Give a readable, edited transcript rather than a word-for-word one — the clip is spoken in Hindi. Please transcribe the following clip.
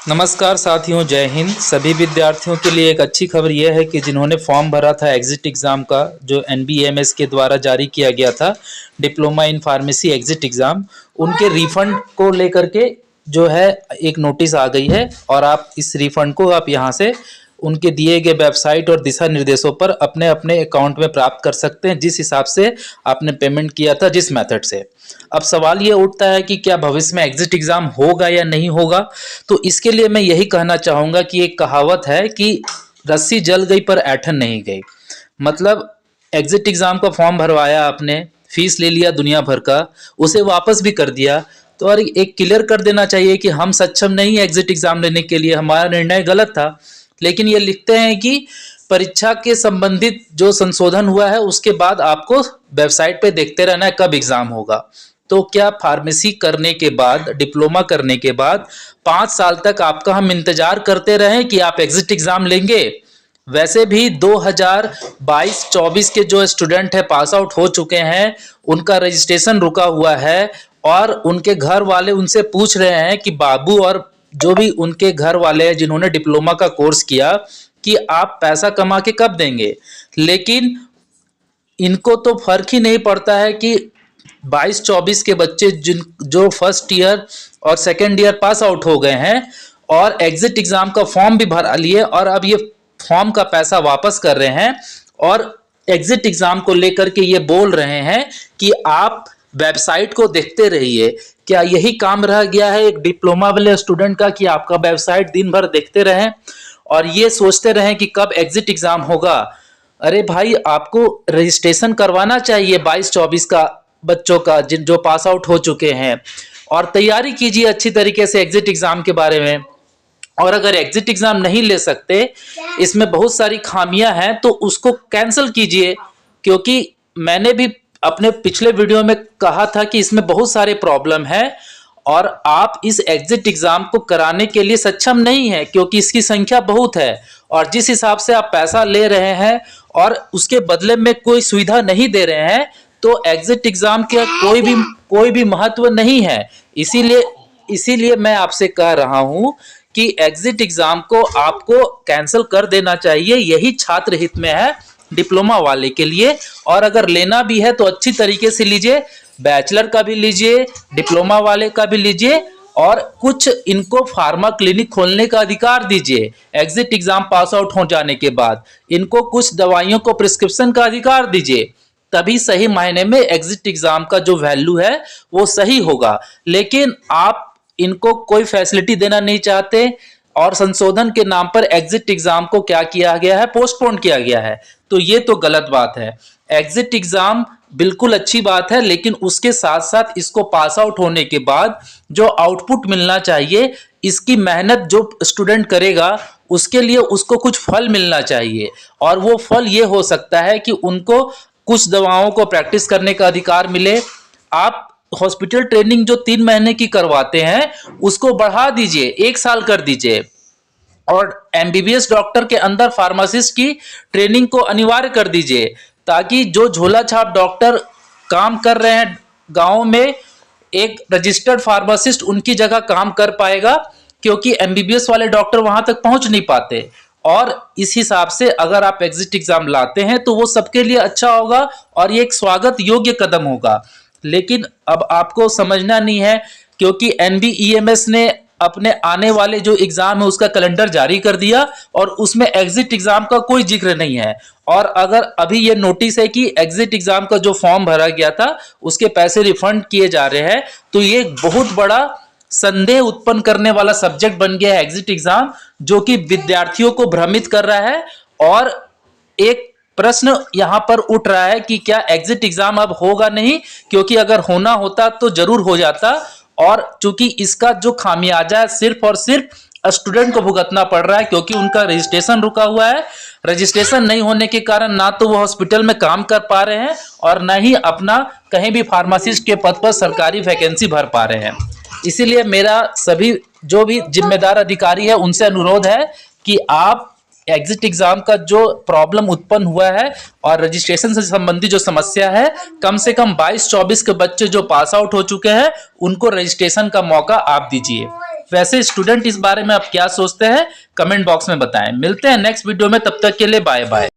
नमस्कार साथियों, जय हिंद। सभी विद्यार्थियों के लिए एक अच्छी खबर यह है कि जिन्होंने फॉर्म भरा था एग्जिट एग्ज़ाम का, जो एनबीएमएस के द्वारा जारी किया गया था, diploma in pharmacy exit exam, उनके रिफंड को लेकर के जो है एक नोटिस आ गई है। और आप इस रिफंड को आप यहाँ से उनके दिए गए वेबसाइट और दिशा निर्देशों पर अपने अपने अकाउंट में प्राप्त कर सकते हैं, जिस हिसाब से आपने पेमेंट किया था, जिस मेथड से। अब सवाल ये उठता है कि क्या भविष्य में एग्जिट एग्ज़ाम होगा या नहीं होगा। तो इसके लिए मैं यही कहना चाहूँगा कि एक कहावत है कि रस्सी जल गई पर ऐठन नहीं गई। मतलब एग्जिट एग्ज़ाम का फॉर्म भरवाया आपने, फीस ले लिया दुनिया भर का, उसे वापस भी कर दिया, तो और एक क्लियर कर देना चाहिए कि हम सक्षम नहीं है एग्जिट एग्ज़ाम लेने के लिए, हमारा निर्णय गलत था। लेकिन ये लिखते हैं कि परीक्षा के संबंधित जो संशोधन हुआ है उसके बाद आपको वेबसाइट पे देखते रहना है कब एग्ज़ाम होगा। तो क्या फार्मेसी करने के बाद, डिप्लोमा करने के बाद 5 साल तक आपका हम इंतजार करते रहें कि आप एग्जिट एग्ज़ाम लेंगे? वैसे भी 2022-24 के जो स्टूडेंट है पास आउट हो चुके हैं, उनका रजिस्ट्रेशन रुका हुआ है और उनके घर वाले उनसे पूछ रहे हैं कि बाबू और जो भी उनके घर वाले हैं जिन्होंने डिप्लोमा का कोर्स किया, कि आप पैसा कमा के कब देंगे। लेकिन इनको तो फर्क ही नहीं पड़ता है कि 22-24 के बच्चे जो फर्स्ट ईयर और सेकेंड ईयर पास आउट हो गए हैं और एग्जिट एग्ज़ाम का फॉर्म भी भरा लिए और अब ये फॉर्म का पैसा वापस कर रहे हैं और एग्जिट एग्ज़ाम को लेकर के ये बोल रहे हैं कि आप वेबसाइट को देखते रहिए। क्या यही काम रह गया है एक डिप्लोमा वाले स्टूडेंट का कि आपका वेबसाइट दिन भर देखते रहें और ये सोचते रहें कि कब एग्जिट एग्ज़ाम होगा? अरे भाई, आपको रजिस्ट्रेशन करवाना चाहिए 22-24 का बच्चों का जो पास आउट हो चुके हैं, और तैयारी कीजिए अच्छी तरीके से एग्जिट एग्ज़ाम के बारे में। और अगर एग्जिट एग्ज़ाम नहीं ले सकते, इसमें बहुत सारी खामियां हैं, तो उसको कैंसिल कीजिए। क्योंकि मैंने भी अपने पिछले वीडियो में कहा था कि इसमें बहुत सारे प्रॉब्लम है और आप इस एग्जिट एग्ज़ाम को कराने के लिए सक्षम नहीं है, क्योंकि इसकी संख्या बहुत है और जिस हिसाब से आप पैसा ले रहे हैं और उसके बदले में कोई सुविधा नहीं दे रहे हैं, तो एग्जिट एग्ज़ाम का कोई भी महत्व नहीं है। इसीलिए मैं आपसे कह रहा हूं कि एग्जिट एग्ज़ाम को आपको कैंसिल कर देना चाहिए। यही छात्र हित में है डिप्लोमा वाले के लिए। और अगर लेना भी है तो अच्छी तरीके से लीजिए, बैचलर का भी लीजिए, डिप्लोमा वाले का भी लीजिए, और कुछ इनको फार्मा क्लिनिक खोलने का अधिकार दीजिए। एग्जिट एग्ज़ाम पास आउट हो जाने के बाद इनको कुछ दवाइयों को प्रिस्क्रिप्शन का अधिकार दीजिए, तभी सही मायने में एग्जिट एग्ज़ाम का जो वैल्यू है वो सही होगा। लेकिन आप इनको कोई फैसिलिटी देना नहीं चाहते और संशोधन के नाम पर एग्जिट एग्ज़ाम को क्या किया गया है, पोस्टपोन किया गया है। तो ये तो गलत बात है। एग्जिट एग्ज़ाम बिल्कुल अच्छी बात है, लेकिन उसके साथ साथ इसको पास आउट होने के बाद जो आउटपुट मिलना चाहिए, इसकी मेहनत जो स्टूडेंट करेगा उसके लिए उसको कुछ फल मिलना चाहिए। और वो फल ये हो सकता है कि उनको कुछ दवाओं को प्रैक्टिस करने का अधिकार मिले। आप हॉस्पिटल ट्रेनिंग जो 3 महीने की करवाते हैं उसको बढ़ा दीजिए, 1 साल कर दीजिए। और एमबीबीएस डॉक्टर के अंदर फार्मासिस्ट की ट्रेनिंग को अनिवार्य कर दीजिए, ताकि जो झोला छाप डॉक्टर काम कर रहे हैं गांव में, एक रजिस्टर्ड फार्मासिस्ट उनकी जगह काम कर पाएगा, क्योंकि एमबीबीएस वाले डॉक्टर वहां तक पहुंच नहीं पाते। और इस हिसाब से अगर आप एग्जिट एग्ज़ाम लाते हैं तो वो सबके लिए अच्छा होगा और ये एक स्वागत योग्य कदम होगा। लेकिन अब आपको समझना नहीं है, क्योंकि एनबीईएमएस ने अपने आने वाले जो एग्जाम है उसका कैलेंडर जारी कर दिया और उसमें एग्जिट एग्ज़ाम का कोई जिक्र नहीं है। और अगर अभी ये नोटिस है कि एग्जिट एग्ज़ाम का जो फॉर्म भरा गया था उसके पैसे रिफंड किए जा रहे हैं, तो ये एक बहुत बड़ा संदेह उत्पन्न करने वाला सब्जेक्ट बन गया है एग्जिट एग्ज़ाम, जो कि विद्यार्थियों को भ्रमित कर रहा है। और एक प्रश्न यहां पर उठ रहा है कि क्या एग्जिट एग्ज़ाम अब होगा नहीं, क्योंकि अगर होना होता तो जरूर हो जाता। और चूंकि इसका जो खामियाजा है सिर्फ और सिर्फ स्टूडेंट को भुगतना पड़ रहा है, क्योंकि उनका रजिस्ट्रेशन रुका हुआ है। रजिस्ट्रेशन नहीं होने के कारण ना तो वो हॉस्पिटल में काम कर पा रहे हैं और ना ही अपना कहीं भी फार्मासिस्ट के पद पर सरकारी वैकेंसी भर पा रहे हैं। इसीलिए मेरा सभी जो भी जिम्मेदार अधिकारी है उनसे अनुरोध है कि आप एग्जिट एग्ज़ाम का जो प्रॉब्लम उत्पन्न हुआ है और रजिस्ट्रेशन से संबंधित जो समस्या है, कम से कम 22-24 के बच्चे जो पास आउट हो चुके हैं उनको रजिस्ट्रेशन का मौका आप दीजिए। वैसे स्टूडेंट इस बारे में आप क्या सोचते हैं, कमेंट बॉक्स में बताएं। मिलते हैं नेक्स्ट वीडियो में, तब तक के लिए बाय बाय।